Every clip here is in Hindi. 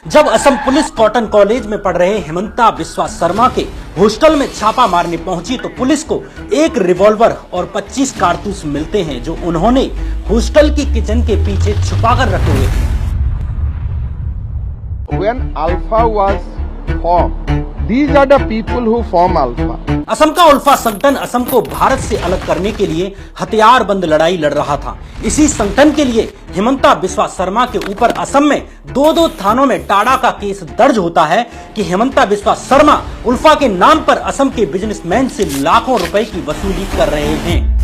जब असम पुलिस कॉटन कॉलेज में पढ़ रहे हेमंता बिस्वा शर्मा के हॉस्टल में छापा मारने पहुंची तो पुलिस को एक रिवॉल्वर और 25 कारतूस मिलते हैं जो उन्होंने हॉस्टल की किचन के पीछे छुपाकर रखे हुए थे। When Alpha was formed, these are the people who form Alpha. Assam का उल्फा संगठन असम को भारत से अलग करने के लिए हथियारबंद लड़ाई लड़ रहा था। इसी संगठन के लिए हेमंता बिस्वा शर्मा के ऊपर असम में दो थानों में टाड़ा का केस दर्ज होता है कि हेमंता बिस्वा शर्मा उल्फा के नाम पर असम के बिजनेसमैन से लाखों रुपए की वसूली कर रहे हैं।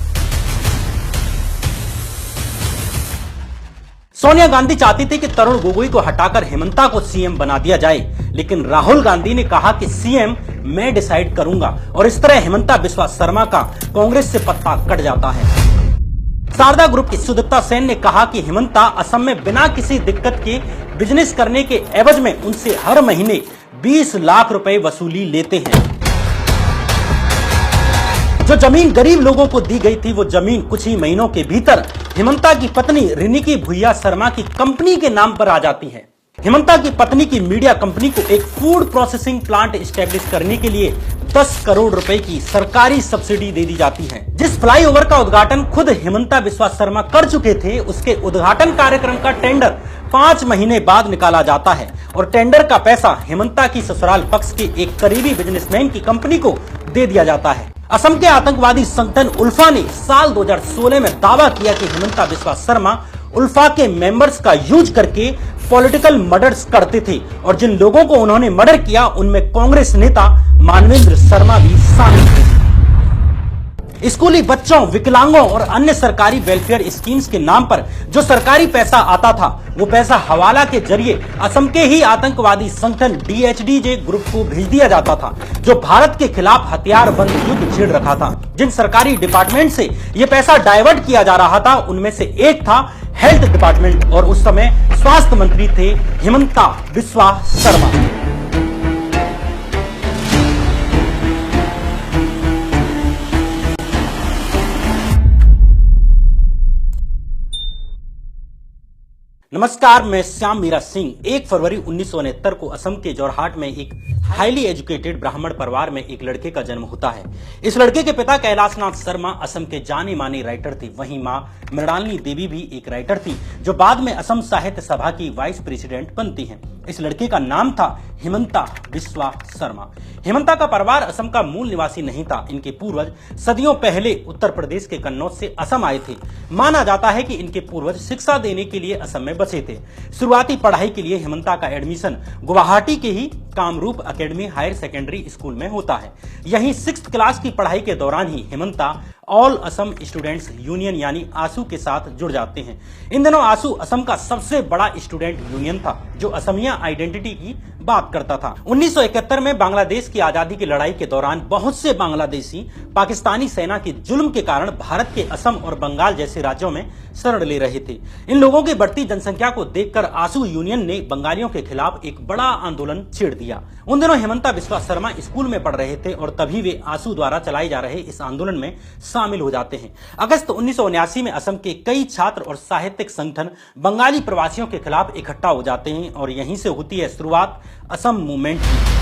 सोनिया गांधी चाहती थी कि तरुण गोगोई को हटाकर हेमंता को सीएम बना दिया जाए, लेकिन राहुल गांधी ने कहा कि सीएम मैं डिसाइड करूंगा और इस तरह हेमंता बिस्वा शर्मा का कांग्रेस से पत्ता कट जाता है। शारदा ग्रुप की सुदीप्ता सेन ने कहा कि हेमंता असम में बिना किसी दिक्कत के बिजनेस करने के एवज में उनसे हर महीने 20 लाख रुपए वसूली लेते हैं। जो जमीन गरीब लोगों को दी गई थी वो जमीन कुछ ही महीनों के भीतर हेमंता की पत्नी रिनिकी भुइया शर्मा की कंपनी के नाम पर आ जाती है। हेमंता की पत्नी की मीडिया कंपनी को एक फूड प्रोसेसिंग प्लांट एस्टेब्लिश करने के लिए 10 करोड़ रुपए की सरकारी सब्सिडी दे दी जाती है। जिस फ्लाईओवर का उद्घाटन खुद हेमंता बिस्वा शर्मा कर चुके थे, उसके उद्घाटन कार्यक्रम का टेंडर 5 महीने बाद निकाला जाता है और टेंडर का पैसा हेमंता की ससुराल पक्ष के एक करीबी बिजनेसमैन की कंपनी को दे दिया जाता है। असम के आतंकवादी संगठन उल्फा ने साल 2016 में दावा किया कि हेमंता बिस्वा शर्मा उल्फा के मेंबर्स का यूज करके पॉलिटिकल मर्डर्स करते थे और जिन लोगों को उन्होंने मर्डर किया उनमें कांग्रेस नेता मानवेंद्र शर्मा भी शामिल थे। स्कूली बच्चों, विकलांगों और अन्य सरकारी वेलफेयर स्कीम्स के नाम पर जो सरकारी पैसा आता था वो पैसा हवाला के जरिए असम के ही आतंकवादी संगठन DHDJ ग्रुप को भेज दिया जाता था, जो भारत के खिलाफ हथियारबंद युद्ध छेड़ रखा था। जिन सरकारी डिपार्टमेंट से ये पैसा डाइवर्ट किया जा रहा था उनमें से एक था हेल्थ डिपार्टमेंट और उस समय स्वास्थ्य मंत्री थे हेमंता बिस्वा शर्मा। नमस्कार, मैं श्याम मीरा सिंह। 1 फरवरी 1969 को असम के जोरहाट में एक हाईली एजुकेटेड ब्राह्मण परिवार में एक लड़के का जन्म होता है। इस लड़के के पिता कैलाशनाथ शर्मा असम के जाने माने राइटर थे। वहीं मां मृणालिनी देवी भी एक राइटर थी जो बाद में असम साहित्य सभा की वाइस प्रेसिडेंट बनती हैं। इस लड़के का नाम था हेमंता बिस्वा शर्मा। हेमंता का परिवार असम का मूल निवासी नहीं था। इनके पूर्वज सदियों पहले उत्तर प्रदेश के कन्नौज से असम आए थे। माना जाता है कि इनके पूर्वज शिक्षा देने के लिए असम में बसे थे। शुरुआती पढ़ाई के लिए हेमंता का एडमिशन गुवाहाटी के ही Kamrup academy higher secondary school में होता है। यहीं 6th क्लास की पढ़ाई के दौरान ही Hemanta all Assam students union यानी आसू के साथ जुड़ जाते हैं। इन दिनों आसू असम का सबसे बड़ा स्टूडेंट यूनियन था जो असमिया आइडेंटिटी की बात करता था। 1971 में बांग्लादेश की आजादी की लड़ाई के दौरान बहुत से बांग्लादेशी पाकिस्तानी सेना के जुल्म के कारण भारत के असम और बंगाल जैसे राज्यों में शरण ले रहे थे। इन लोगों की बढ़ती जनसंख्या को देखकर आसू यूनियन ने बंगालियों के खिलाफ एक बड़ा आंदोलन छेड़ दिया। उन दिनों हेमंता बिस्वा शर्मा स्कूल में पढ़ रहे थे और तभी वे आसू द्वारा चलाए जा रहे इस आंदोलन में शामिल हो जाते हैं। अगस्त 1979 में असम के कई छात्र और साहित्यिक संगठन बंगाली प्रवासियों के खिलाफ इकट्ठा हो जाते हैं और यहीं से होती है शुरुआत असम मूवमेंट की।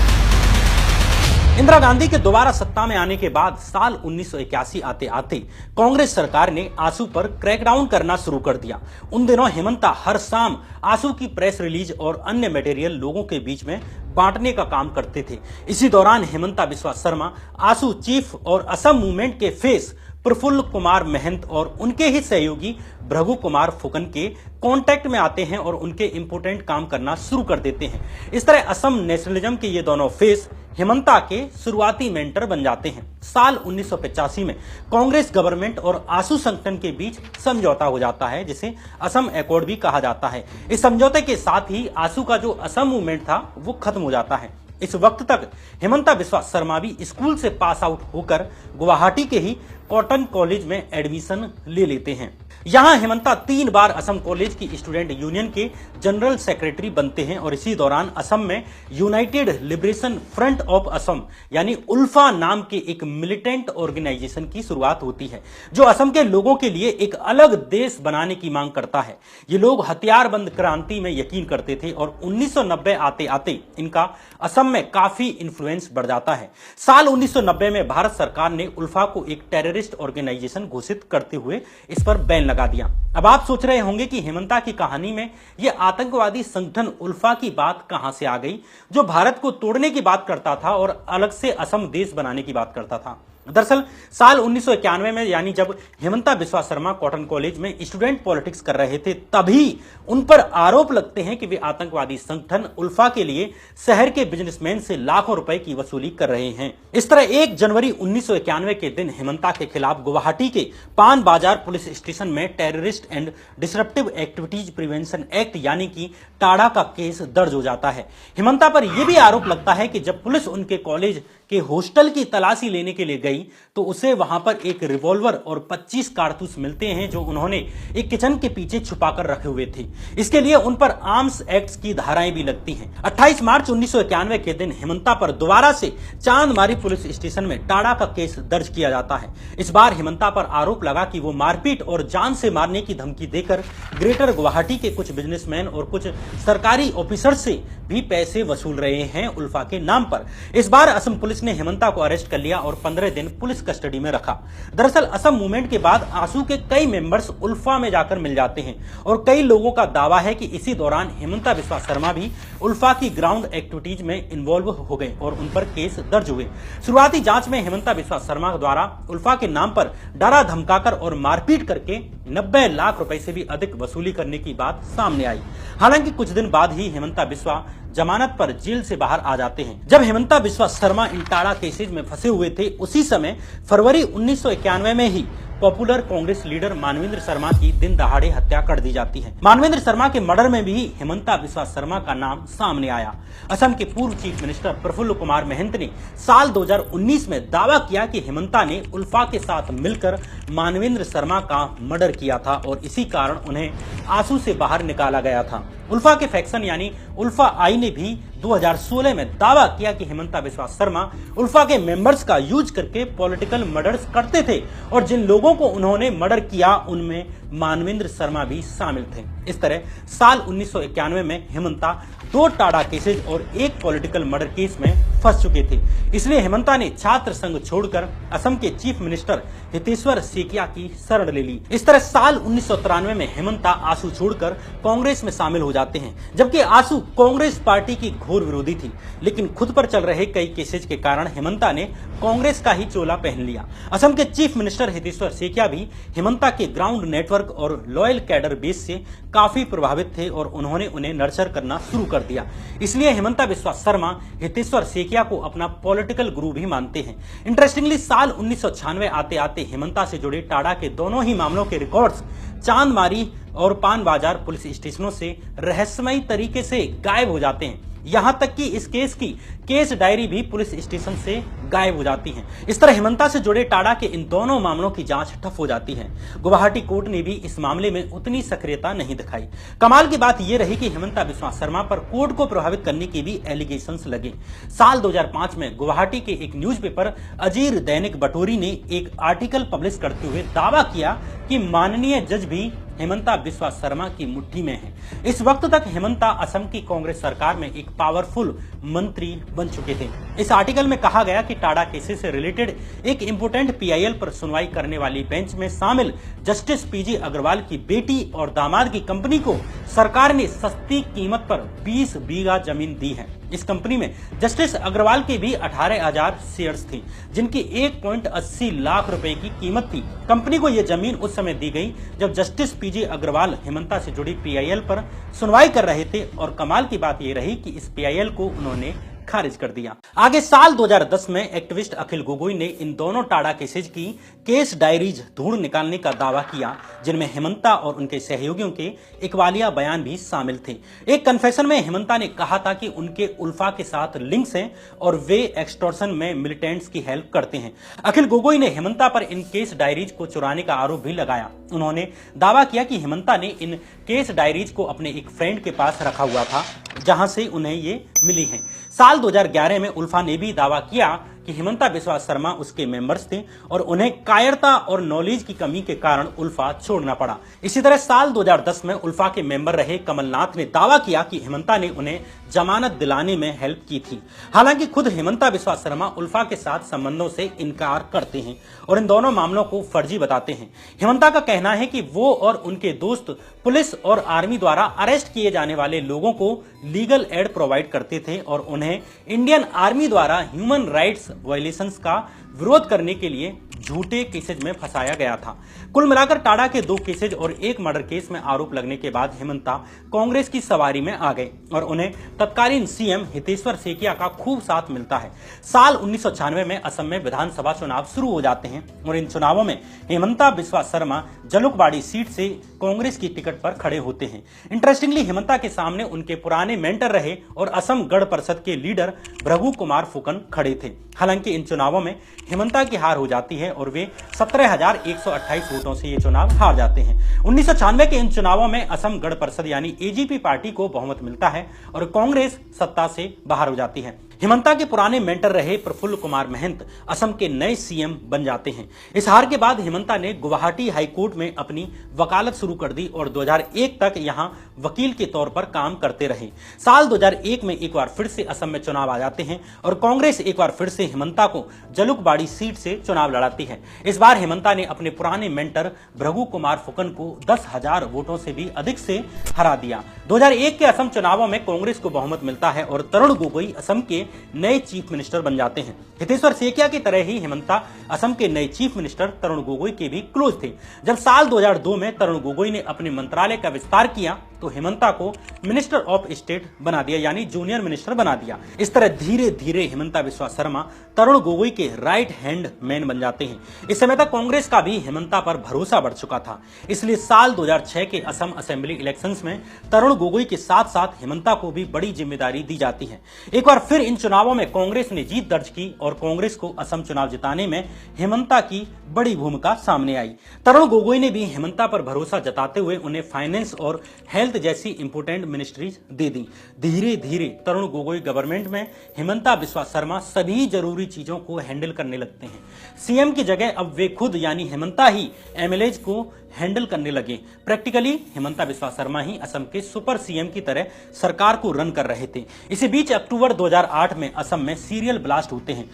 इंदिरा गांधी के दोबारा सत्ता में आने के बाद साल 1981 आते आते कांग्रेस सरकार ने आसू पर क्रैकडाउन करना शुरू कर दिया। उन दिनों हेमंता हर शाम आसू की प्रेस रिलीज और अन्य मटेरियल लोगों के बीच में बांटने का काम करते थे। इसी दौरान हेमंता बिस्वा शर्मा आसू चीफ और असम मूवमेंट के फेस प्रफुल्ल कुमार महंत और उनके ही सहयोगी भृगु कुमार फुकन के कांटेक्ट में आते हैं और उनके इंपोर्टेंट काम करना शुरू कर देते हैं। इस तरह असम नेशनलिज्म के ये दोनों फेस हेमंता के शुरुआती मेंटर बन जाते हैं। साल 1985 में कांग्रेस गवर्नमेंट और आसू संगठन के बीच समझौता हो जाता है जिसे असम एकॉर्ड भी कहा जाता है। इस समझौते के साथ ही आसू का जो असम मूवमेंट था वो खत्म हो जाता है। इस वक्त तक हेमंता बिस्वा शर्मा भी स्कूल से पास आउट होकर गुवाहाटी के ही कॉटन कॉलेज में एडमिशन ले लेते हैं। यहां हेमंता 3 बार असम कॉलेज की स्टूडेंट यूनियन के जनरल सेक्रेटरी बनते हैं और इसी दौरान असम में United liberation front of Assam यानी उल्फा नाम के एक मिलिटेंट ऑर्गेनाइजेशन की शुरुआत होती है, जो असम के लोगों के लिए एक अलग देश बनाने की मांग करता है। ये लोग हथियारबंद क्रांति में यकीन करते थे और 1990 आते आते इनका असम में काफी इंफ्लुएंस बढ़ जाता है। साल 1990 में भारत सरकार ने उल्फा को एक टेररिस्ट ऑर्गेनाइजेशन घोषित करते हुए इस पर बैन लगा दिया। अब आप सोच रहे होंगे कि हेमंता की कहानी में यह आतंकवादी संगठन उल्फा की बात कहां से आ गई, जो भारत को तोड़ने की बात करता था और अलग से असम देश बनाने की बात करता था। दरअसल साल 1991 में, यानी जब हेमंता बिस्वा शर्मा कॉटन कॉलेज में स्टूडेंट पॉलिटिक्स कर रहे थे, तभी उन पर आरोप लगते हैं कि वे आतंकवादी संगठन उल्फा के लिए शहर के बिजनेसमैन से लाखों रुपए की वसूली कर रहे हैं। इस तरह 1 जनवरी 1991 के दिन हेमंता के खिलाफ गुवाहाटी के पान बाजार पुलिस स्टेशन में terrorist and disruptive activities prevention act यानी कि टाडा का केस दर्ज हो जाता है। हेमंता पर यह भी आरोप लगता है कि जब पुलिस उनके कॉलेज के हॉस्टल की तलाशी लेने के लिए गई तो उसे वहां पर एक रिवॉल्वर और 25 कारतूस मिलते हैं, जो उन्होंने एक किचन के पीछे छुपाकर रखे हुए थे। इसके लिए उन पर आर्म्स एक्ट की धाराएं भी लगती हैं। 28 मार्च 1991 के दिन हेमंता पर दोबारा से चांदमारी पुलिस स्टेशन में टाडा का केस दर्ज किया जाता है। इस बार हेमंता पर आरोप लगा कि वो मारपीट और जान से मारने की धमकी देकर ग्रेटर गुवाहाटी के कुछ बिजनेसमैन और कुछ सरकारी ऑफिसर से भी पैसे वसूल रहे हैं उल्फा के नाम पर। इस बार असम पुलिस ने हेमंता को अरेस्ट कर लिया और 15 दिन पुलिस कस्टडी में रखा। दरअसल असम मूवमेंट के बाद आंसू के कई मेंबर्स उल्फा में जाकर मिल जाते हैं और कई लोगों का दावा है कि इसी दौरान हेमंता बिस्वा शर्मा भी उल्फा की ग्राउंड एक्टिविटीज में इन्वॉल्व हो गए और उन पर केस दर्ज हुए। शुरुआती जांच में हेमंता बिस्वा शर्मा द्वारा उल्फा के नाम पर डरा धमकाकर और मारपीट करके 90 लाख रुपए से भी अधिक वसूली करने की बात सामने आई। हालांकि कुछ दिन बाद ही हेमंता बिस्वा जमानत पर जेल से बाहर आ जाते हैं। जब हेमंता बिस्वा शर्मा इन टाडा केसेज में फंसे हुए थे, उसी समय फरवरी 1991 में ही पॉपुलर कांग्रेस लीडर मानवेंद्र शर्मा की दिन दहाड़े हत्या कर दी जाती है। मानवेंद्र शर्मा के मर्डर में भी हेमंता बिस्वा शर्मा का नाम सामने आया। असम के पूर्व चीफ मिनिस्टर प्रफुल्ल कुमार महंत ने साल 2019 में दावा किया कि हेमंता ने उल्फा के साथ मिलकर मानवेंद्र शर्मा का मर्डर किया था और इसी कारण उन्हें आंसू से बाहर निकाला गया था। उल्फा के फैक्शन यानी उल्फा आई ने भी 2016 में दावा किया कि हेमंता बिस्वा शर्मा उल्फा के मेंबर्स का यूज करके पॉलिटिकल मर्डर्स करते थे और जिन लोगों को उन्होंने मर्डर किया उनमें मानवेंद्र शर्मा भी शामिल थे। इस तरह साल 1991 में हेमंता 2 टाडा केसेज और 1 पॉलिटिकल मर्डर केस में फंस चुके थे। इसलिए हेमंता ने छात्र संघ छोड़कर असम के चीफ मिनिस्टर हितेश्वर सेकिया की शरण ले ली। इस तरह साल 1993 में हेमंता आसू छोड़कर कांग्रेस में शामिल हो जाते हैं, जबकि आसू कांग्रेस पार्टी की घोर विरोधी थी, लेकिन खुद पर चल रहे कई केसेज के कारण हेमंता ने कांग्रेस का ही चोला पहन लिया। असम के चीफ मिनिस्टर हितेश्वर सेकिया भी हेमंता के ग्राउंड नेटवर्क और लॉयल कैडर बेस से काफी प्रभावित थे और उन्होंने उन्हें नर्चर करना शुरू कर दिया। इसलिए हेमंता बिस्वा शर्मा हितेश्वर सेकिया को अपना पॉलिटिकल गुरु भी मानते हैं। इंटरेस्टिंगली साल 1996 आते आते हेमंता से जुड़े टाडा के दोनों ही मामलों के रिकॉर्ड्स चांदमारी और पान बाजार पुलिस स्टेशनों से रहस्यमयी तरीके से गायब हो जाते हैं। यहां तक कि इस केस की केस डायरी भी पुलिस स्टेशन से गायब हो जाती है। इस तरह हेमंता से जुड़े टाडा के इन दोनों मामलों की जांच ठप हो जाती है। गुवाहाटी कोर्ट ने भी इस मामले में उतनी सक्रियता नहीं दिखाई। कमाल की बात यह रही कि हेमंता बिस्वा शर्मा पर कोर्ट को प्रभावित करने के भी एलिगेशंस लगे। साल 2005 में गुवाहाटी के एक न्यूज़पेपर अजीर दैनिक बटोरी ने एक आर्टिकल पब्लिश करते हुए दावा किया कि माननीय जज भी हेमंता बिस्वा शर्मा की मुट्ठी में है। इस वक्त तक हेमंता असम की कांग्रेस सरकार में एक पावरफुल मंत्री बन चुके थे। इस आर्टिकल में कहा गया कि टाडा केसेस से रिलेटेड एक इंपोर्टेंट पीआईएल पर सुनवाई करने वाली बेंच में शामिल जस्टिस पीजी अग्रवाल की बेटी और दामाद की कंपनी को सरकार ने सस्ती कीमत पर 20 बीघा जमीन दी है। इस कंपनी में जस्टिस अग्रवाल के भी 18,000 शेयर्स थी, जिनकी 1.80 लाख रुपए की कीमत थी। कंपनी को यह जमीन उस समय दी गई जब जस्टिस पीजी अग्रवाल हेमंता से जुड़ी पीआईएल पर सुनवाई कर रहे थे और कमाल की बात यह रही कि इस पीआईएल को उन्होंने खारिज कर दिया। आगे साल 2010 में एक्टिविस्ट अखिल गोगोई ने इन दोनों टाडा केसेज की केस डायरीज ढूंढ निकालने का दावा किया, जिनमें हेमंता और उनके सहयोगियों के इकबालिया बयान भी शामिल थे। एक कन्फेशन में हेमंता ने कहा था कि उनके उल्फा के साथ लिंक्स हैं और वे एक्सटॉर्शन में मिलिटेंट्स की हेल्प करते हैं। अखिल गोगोई ने हेमंता पर इन केस डायरीज को चुराने का आरोप भी लगाया। उन्होंने दावा किया कि हेमंता ने इन केस डायरीज को अपने एक फ्रेंड के पास रखा हुआ था, जहां से उन्हें ये मिली हैं। साल 2011 में उल्फा ने भी दावा किया कि हेमंता बिस्वा शर्मा उसके मेंबर्स थे और उन्हें कायरता और नॉलेज की कमी के कारण उल्फा छोड़ना पड़ा। इसी तरह साल 2010 में उल्फा के मेंबर रहे कमलनाथ ने दावा किया कि हेमंता ने उन्हें जमानत दिलाने में हेल्प की थी। हालांकि खुद हेमंता बिस्वा शर्मा उल्फा के साथ संबंधों से इनकार करते हैं और इन दोनों मामलों को फर्जी बताते हैं। हेमंता का कहना है कि वो और उनके दोस्त पुलिस और आर्मी द्वारा अरेस्ट किए जाने वाले लोगों को लीगल एड प्रोवाइड करते थे और उन्हें इंडियन आर्मी द्वारा ह्यूमन राइट्स वायलेशंस का विरोध करने के लिए झूठे केसेज में फंसाया गया था। कुल मिलाकर टाडा के 2 केसेज और एक मर्डर केस में आरोप लगने के बाद हेमंता कांग्रेस की सवारी में आ गए और उन्हें तत्कालीन सीएम हितेश्वर सेकिया का खूब साथ मिलता है। साल 1996 में असम में विधानसभा चुनाव शुरू हो जाते हैं और इन चुनावों में हेमंता बिस्वा शर्मा जलुकबाड़ी सीट से कांग्रेस की टिकट पर खड़े होते हैं। इंटरेस्टिंगली हेमंता के सामने उनके पुराने मेंटर रहे और असम गण परिषद के लीडर भृगु कुमार फुकन खड़े थे। हालांकि इन चुनावों में हेमंता की हार हो जाती है और वे 17,128 वोटों से ये चुनाव हार जाते हैं। 1996 के इन चुनावों में असम गण परिषद यानी एजीपी पार्टी को बहुमत मिलता है और कांग्रेस सत्ता से बाहर हो जाती है। हेमंता के पुराने मेंटर रहे प्रफुल्ल कुमार महंत असम के नए सीएम बन जाते हैं। इस हार के बाद हेमंता ने गुवाहाटी हाईकोर्ट में अपनी वकालत शुरू कर दी और 2001 तक यहां वकील के तौर पर काम करते रहे। साल 2001 में एक बार फिर से असम में चुनाव आ जाते हैं और कांग्रेस एक बार फिर से हेमंता को जलुकबाड़ी सीट से चुनाव लड़ाती है। इस बार हेमंता ने अपने पुराने मेंटर भृगु कुमार फुकन को 10,000 वोटों से भी अधिक से हरा दिया। 2001 के असम चुनावों में कांग्रेस को बहुमत मिलता है और तरुण गोगोई असम के नए चीफ मिनिस्टर बन जाते हैं। हितेश्वर सेकिया की तरह ही हेमंता असम के नए चीफ मिनिस्टर तरुण गोगोई के भी क्लोज थे। जब साल 2002 में तरुण गोगोई ने अपने मंत्रालय का विस्तार किया तो हेमंता को मिनिस्टर ऑफ स्टेट बना दिया, यानी जूनियर मिनिस्टर बना दिया। इस तरह धीरे धीरे हेमंता बिस्वा शर्मा तरुण गोगोई के राइट हैंड मैन बन जाते हैं। इस समय तक कांग्रेस का भी हेमंता पर भरोसा बढ़ चुका था, इसलिए साल 2006 के असम असेंबली इलेक्शंस में तरुण गोगोई के साथ साथ हेमंता को भी बड़ी जिम्मेदारी दी जाती है। एक बार फिर इन चुनावों में कांग्रेस ने जीत दर्ज की और कांग्रेस को असम चुनाव जिताने में हेमंता की बड़ी भूमिका सामने आई। तरुण गोगोई ने भी हेमंता पर भरोसा जताते हुए उन्हें फाइनेंस और हेल्थ जैसी इंपोर्टेंट मिनिस्ट्रीज दे दी। धीरे धीरे तरुण गोगोई गवर्नमेंट में हेमंता बिस्वा शर्मा सभी जरूरी चीजों को हैंडल करने लगते हैं। सीएम की जगह अब वे खुद यानी हेमंता ही एमएलएज को हैंडल करने लगे। प्रैक्टिकली हेमंता बिस्वा शर्मा ही असम के सुपर सीएम की तरह सरकार को रन कर रहे थे। इसी बीच अक्टूबर 2008 में असम में सीरियल ब्लास्ट होते हैं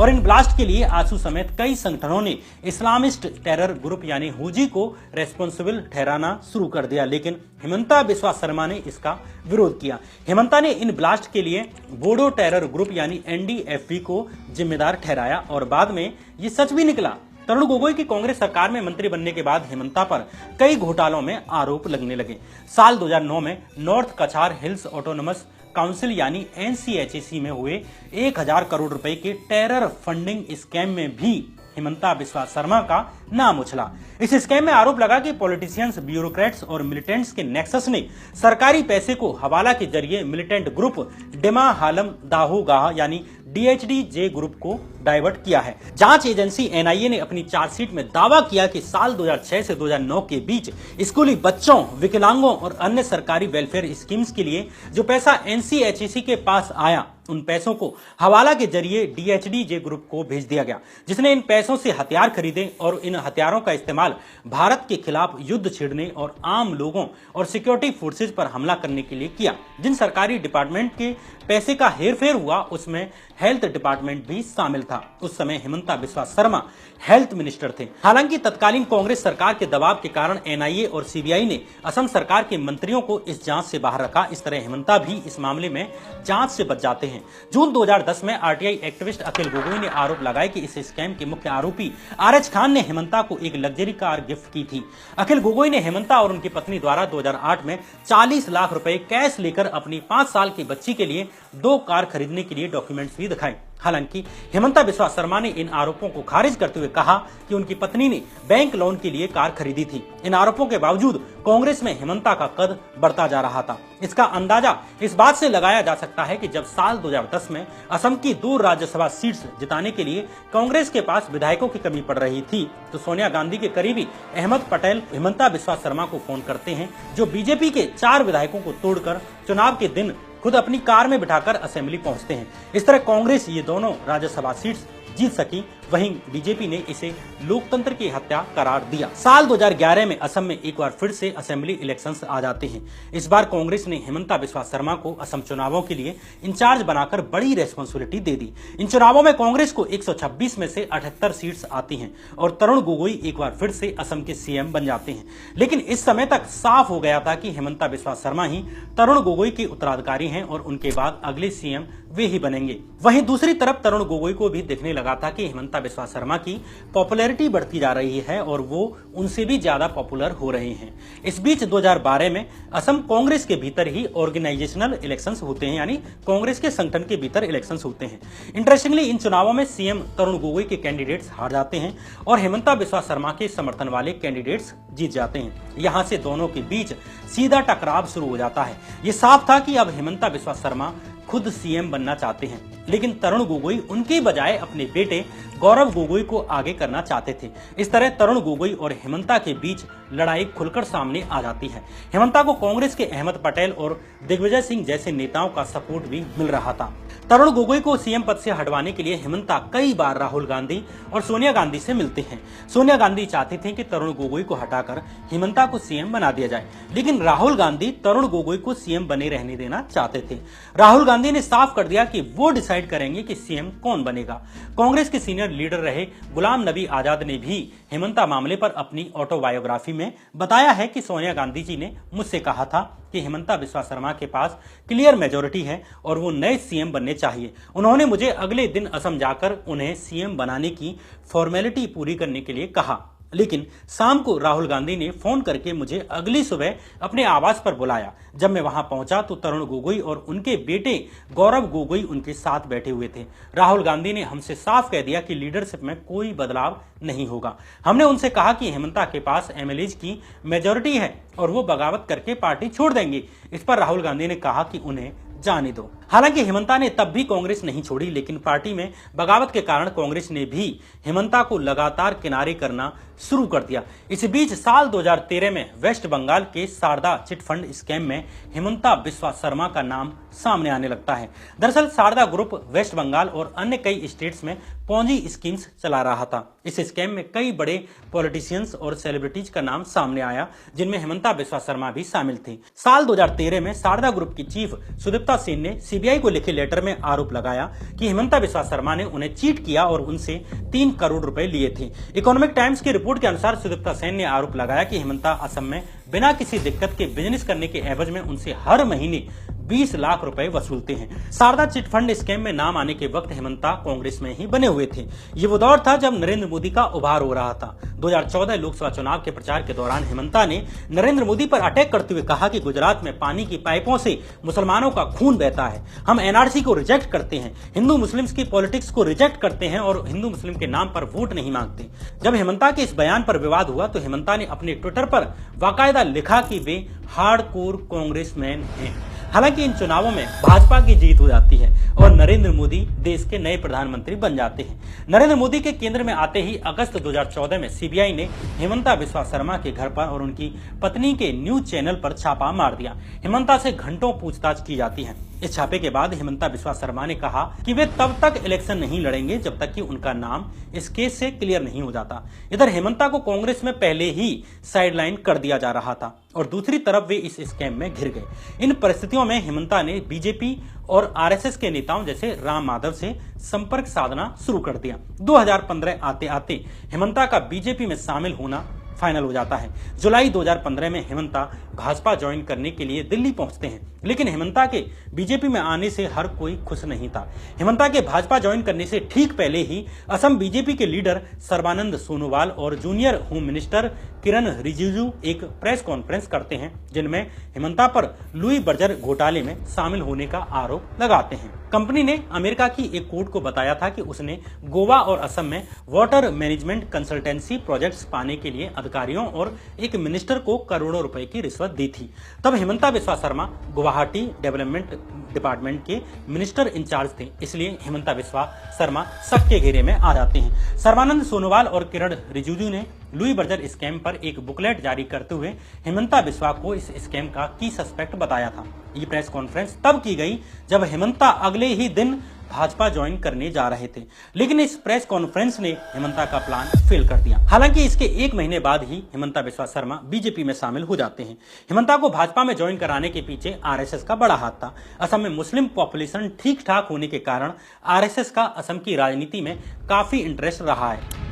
और इन ब्लास्ट के लिए आसू समेत कई संगठनों ने इस्लामिस्ट टेरर ग्रुप यानी हुजी को रेस्पॉन्सिबल ठहराना शुरू कर दिया, लेकिन हेमंता बिस्वा शर्मा ने इसका विरोध किया। हेमंता ने इन ब्लास्ट के लिए बोडो टेरर ग्रुप यानी एनडीएफबी को जिम्मेदार ठहराया और बाद में ये सच भी निकला। तरुण गोगोई की कांग्रेस सरकार में मंत्री बनने के बाद हेमंता पर कई घोटालों में आरोप लगने लगे। साल 2009 में नॉर्थ कछार हिल्स ऑटोनमस काउंसिल यानी एनसीएचसी में हुए 1,000 करोड़ रुपए के टेरर फंडिंग स्कैम में भी हेमंता बिस्वा शर्मा का नाम उछला। इस स्कैम में आरोप लगा कि पॉलिटिशियंस, ब्यूरोक्रेट्स और मिलिटेंट्स के नेक्सस ने सरकारी पैसे को हवाला के जरिए मिलिटेंट ग्रुप डिमा हालम दाहो गाह यानी डीएचडी-जे ग्रुप को डाइवर्ट किया है। जांच एजेंसी एनआईए ने अपनी चार्जशीट में दावा किया कि साल 2006 से 2009 के बीच स्कूली बच्चों, विकलांगों और अन्य सरकारी वेलफेयर स्कीम्स के लिए जो पैसा एनसीएचसी के पास आया, उन पैसों को हवाला के जरिए डीएचडी-जे ग्रुप को भेज दिया गया, जिसने इन पैसों से हथियार खरीदे और इन हथियारों का इस्तेमाल भारत के खिलाफ युद्ध छेड़ने और आम लोगों और सिक्योरिटी फोर्सेज पर हमला करने के लिए किया। जिन सरकारी डिपार्टमेंट के पैसे का हेरफेर हुआ उसमें हेल्थ डिपार्टमेंट भी शामिल था। उस समय हेमंता बिस्वा शर्मा हेल्थ मिनिस्टर थे। हालांकि तत्कालीन कांग्रेस सरकार के दबाव के कारण एनआईए और सीबीआई ने असम सरकार के मंत्रियों को इस जांच से बाहर रखा। इस तरह हेमंता भी इस मामले में जांच से बच जाते हैं। हैं। जून 2010 में आरटीआई एक्टिविस्ट अखिल गोगोई ने आरोप लगाया कि इस स्कैम के मुख्य आरोपी आरएच खान ने हेमंता को एक लग्जरी कार गिफ्ट की थी। अखिल गोगोई ने हेमंता और उनकी पत्नी द्वारा 2008 में 40 लाख रुपए कैश लेकर अपनी 5 साल की बच्ची के लिए 2 कार खरीदने के लिए डॉक्यूमेंट्स भी दिखाए। हालांकि हेमंता बिस्वा शर्मा ने इन आरोपों को खारिज करते हुए कहा कि उनकी पत्नी ने बैंक लोन के लिए कार खरीदी थी। इन आरोपों के बावजूद कांग्रेस में हेमंता का कद बढ़ता जा रहा था। इसका अंदाजा इस बात से लगाया जा सकता है कि जब साल 2010 में असम की 2 राज्यसभा सीट्स जिताने के लिए कांग्रेस के पास विधायकों की कमी पड़ रही थी, तो सोनिया गांधी के करीबी अहमद पटेल हेमंता बिस्वा शर्मा को फोन करते हैं, जो बीजेपी के 4 विधायकों को तोड़कर चुनाव के दिन खुद अपनी कार में बिठाकर असेंबली पहुंचते हैं। इस तरह कांग्रेस ये दोनों राज्यसभा सीट्स जीत सकी, वहीं बीजेपी ने इसे लोकतंत्र की हत्या करार दिया। साल 2011 में असम में एक बार फिर से असेंबली इलेक्शंस आ जाते हैं। इस बार कांग्रेस ने हेमंता बिस्वा शर्मा को असम चुनावों के लिए इंचार्ज बनाकर बड़ी रेस्पॉन्सिबिलिटी दे दी। इन चुनावों में कांग्रेस को 126 में से 78 सीट्स आती हैं और तरुण गोगोई एक बार फिर से असम के सीएम बन जाते हैं। लेकिन इस समय तक साफ हो गया था कि हेमंता बिस्वा शर्मा ही तरुण गोगोई के उत्तराधिकारी हैं और उनके बाद अगले सीएम वे ही बनेंगे। वहीं दूसरी तरफ तरुण गोगोई को भी देखने लगा था कि हेमंता बिस्वा शर्मा की पॉपुलैरिटी बढ़ती जा रही है और वो उनसे भी ज्यादा पॉपुलर हो रहे हैं। इस बीच 2012 में असम कांग्रेस के भीतर ही ऑर्गेनाइजेशनल इलेक्शंस होते हैं, यानी कांग्रेस के संगठन के भीतर इलेक्शंस होते हैं। इंटरेस्टिंगली इन चुनावों में सीएम तरुण गोगोई के कैंडिडेट्स हार जाते हैं और हेमंता बिस्वा शर्मा के समर्थन वाले कैंडिडेट्स जीत जाते हैं। यहां से दोनों के बीच सीधा टकराव शुरू हो जाता है। ये साफ था कि अब हेमंता बिस्वा शर्मा खुद सीएम बनना चाहते हैं, लेकिन तरुण गोगोई उनके बजाय अपने बेटे गौरव गोगोई को आगे करना चाहते थे। इस तरह तरुण गोगोई और हेमंता के बीच लड़ाई खुलकर सामने आ जाती है। हेमंता को कांग्रेस के अहमद पटेल और दिग्विजय सिंह जैसे नेताओं का सपोर्ट भी मिल रहा था। तरुण गोगोई को सीएम पद से हटवाने के लिए हेमंता कई बार राहुल गांधी और सोनिया गांधी से मिलते हैं। सोनिया गांधी चाहते थे कि तरुण गोगोई को हटाकर हेमंता को सीएम बना दिया जाए, लेकिन राहुल गांधी तरुण गोगोई को सीएम बने रहने देना चाहते थे। राहुल गांधी ने साफ कर दिया कि वो डिसाइड करेंगे कि सीएम कौन बनेगा। कांग्रेस के सीनियर लीडर रहे गुलाम नबी आजाद ने भी हेमंता मामले पर अपनी ऑटोबायोग्राफी में बताया है कि सोनिया गांधी जी ने मुझसे कहा था कि हेमंता बिस्वा शर्मा के पास क्लियर मेजोरिटी है और वो नए सीएम बनने चाहिए। उन्होंने मुझे अगले दिन असम जाकर उन्हें सीएम बनाने की फॉर्मेलिटी पूरी करने के लिए कहा, लेकिन शाम को राहुल गांधी ने फोन करके मुझे अगली सुबह अपने आवास पर बुलाया। जब मैं वहां पहुंचा तो तरुण गोगोई और उनके बेटे गौरव गोगोई उनके साथ बैठे हुए थे। राहुल गांधी ने हमसे साफ कह दिया कि लीडरशिप में कोई बदलाव नहीं होगा। हमने उनसे कहा कि हेमंता के पास एमएलएज की मेजोरिटी है और वो बगावत करके पार्टी छोड़ देंगे। इस पर राहुल गांधी ने कहा कि उन्हें जाने दो। हालांकि हेमंता ने तब भी कांग्रेस नहीं छोड़ी, लेकिन पार्टी में बगावत के कारण कांग्रेस ने भी हेमंता को लगातार किनारे करना शुरू कर दिया। इस बीच साल 2013 में वेस्ट बंगाल के शारदा चिट फंड स्कैम में हेमंता बिस्वा शर्मा का नाम सामने आने लगता है। दरअसल शारदा ग्रुप वेस्ट बंगाल और अन्य कई स्टेट्स में पॉन्जी स्कीम्स चला रहा था। इस स्कैम में कई बड़े पॉलिटिशियंस और सेलिब्रिटीज का नाम सामने आया, जिनमें हेमंता बिस्वा शर्मा भी शामिल थी। साल 2013 में शारदा ग्रुप की चीफ सुदीप्ता सेन ने सीबीआई को लिखे लेटर में आरोप लगाया कि हेमंता बिस्वा शर्मा ने उन्हें चीट किया और उनसे 3 करोड़ रुपए लिए थे। इकोनॉमिक टाइम्स की रिपोर्ट के अनुसार सुदीप्ता सेन ने आरोप लगाया कि हेमंता असम में बिना किसी दिक्कत के बिजनेस करने के एवज में उनसे हर महीने 20 लाख रुपए वसूलते हैं। शारदा चिट फंड स्कैम में नाम आने के वक्त हेमंता कांग्रेस में ही बने हुए थे। ये वो दौर था जब नरेंद्र मोदी का उभार हो रहा था। 2014 लोकसभा चुनाव के प्रचार के दौरान हेमंता ने नरेंद्र मोदी पर अटैक करते हुए कहा कि गुजरात में पानी की पाइपों से मुसलमानों का खून बहता है। हम एनआरसी को रिजेक्ट करते हैं, हिंदू मुस्लिम्स की पॉलिटिक्स को रिजेक्ट करते हैं और हिंदू मुस्लिम के नाम पर वोट नहीं मांगते। जब हेमंता के इस बयान पर विवाद हुआ तो हेमंता ने अपने ट्विटर पर बाकायदा लिखा कि वे हार्डकोर कांग्रेसमैन हैं। हालांकि इन चुनावों में भाजपा की जीत हो जाती है और नरेंद्र मोदी देश के नए प्रधानमंत्री बन जाते हैं। नरेंद्र मोदी के केंद्र में आते ही अगस्त 2014 में सीबीआई ने हेमंता बिस्वा शर्मा के घर पर और उनकी पत्नी के न्यूज चैनल पर छापा मार दिया। हेमंता से घंटों पूछताछ की जाती है। इस छापे के बाद हेमंता बिस्वा शर्मा ने कहा कि वे तब तक इलेक्शन नहीं लड़ेंगे जब तक कि उनका नाम इस केस से क्लियर नहीं हो जाता। इधर हेमंता को कांग्रेस में पहले ही साइडलाइन कर दिया जा रहा था और दूसरी तरफ वे इस स्कैम में घिर गए। इन परिस्थितियों में हेमंता ने बीजेपी और आरएसएस के नेताओं जैसे राम माधव से संपर्क साधना शुरू कर दिया। 2015 आते आते हेमंता का बीजेपी में शामिल होना फाइनल हो जाता है। जुलाई 2015 में हेमंता भाजपा ज्वाइन करने के लिए दिल्ली पहुंचते हैं। लेकिन हेमंता के बीजेपी में आने से हर कोई खुश नहीं था। हेमंता के भाजपा ज्वाइन करने से ठीक पहले ही असम बीजेपी के लीडर सर्बानंद सोनोवाल और जूनियर होम मिनिस्टर किरण रिजिजू एक प्रेस कॉन्फ्रेंस करते हैं, जिनमें हेमंता पर लुई बर्जर घोटाले में शामिल होने का आरोप लगाते हैं। कंपनी ने अमेरिका की एक कोर्ट को बताया था कि उसने गोवा और असम में वाटर मैनेजमेंट कंसल्टेंसी प्रोजेक्ट्स पाने के लिए अधिकारियों और एक मिनिस्टर को करोड़ों रुपए की रिश्वत दी थी। तब हेमंता बिस्वा शर्मा गुवाहाटी डेवलपमेंट डिपार्टमेंट के मिनिस्टर इंचार्ज थे, इसलिए हेमंता बिस्वा शर्मा शक के घेरे में आ जाते हैं। सर्बानंद सोनोवाल और किरण रिजिजू ने लुई बर्जर स्कैम पर एक बुकलेट जारी करते हुए हेमंता बिस्वा को इस स्कैम का की सस्पेक्ट बताया था। ये प्रेस कॉन्फ्रेंस तब की गई जब हेमंता अगले ही दिन भाजपा ज्वाइन करने जा रहे थे, लेकिन इस प्रेस कॉन्फ्रेंस ने हेमंता का प्लान फेल कर दिया। हालांकि इसके एक महीने बाद ही हेमंता बिस्वा शर्मा बीजेपी में शामिल हो जाते हैं। हेमंता को भाजपा में ज्वाइन कराने के पीछे आरएसएस का बड़ा हाथ था। असम में मुस्लिम पॉपुलेशन ठीक ठाक होने के कारण आरएसएस का असम की राजनीति में काफी इंटरेस्ट रहा है,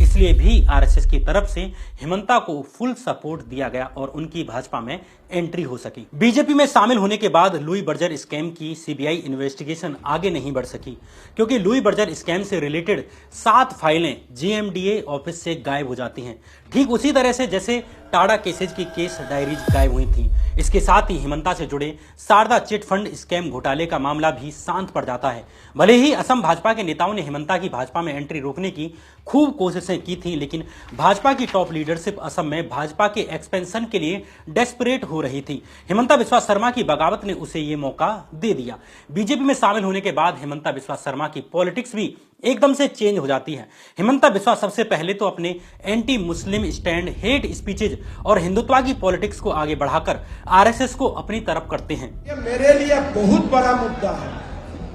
इसलिए भी आरएसएस की तरफ से हेमंता को फुल सपोर्ट दिया गया और उनकी भाजपा में एंट्री हो सकी। बीजेपी में शामिल होने के बाद लुई बर्जर स्कैम की सीबीआई इन्वेस्टिगेशन आगे नहीं बढ़ सकी, क्योंकि लुई बर्जर स्कैम से रिलेटेड 7 फाइलें जेएमडीए ऑफिस से गायब हो जाती हैं, ठीक उसी तरह से जैसे टाडा केसेज की केस डायरीज गायब हुई थी। इसके साथ ही हेमंता से जुड़े शारदा चिट फंड स्कैम घोटाले का मामला भी शांत पड़ जाता है। भले ही असम भाजपा के नेताओं ने हेमंता की भाजपा में एंट्री रोकने की खूब कोशिशें की थी, लेकिन भाजपा की टॉप लीडरशिप असम में भाजपा के एक्सपेंशन के लिए डेस्परेट हो रही थी। हेमंता बिस्वा शर्मा की बगावत ने उसे ये मौका दे दिया। बीजेपी में शामिल होने के बाद हेमंता बिस्वा शर्मा की पॉलिटिक्स भी एकदम से चेंज हो जाती है। हेमंता बिस्वा सबसे पहले तो अपने anti Muslim stand, hate speeches और हिंदुत्व की पॉलिटिक्स को आगे बढ़ाकर आरएसएस को अपनी तरफ करते हैं। ये मेरे लिए बहुत बड़ा मुद्दा है।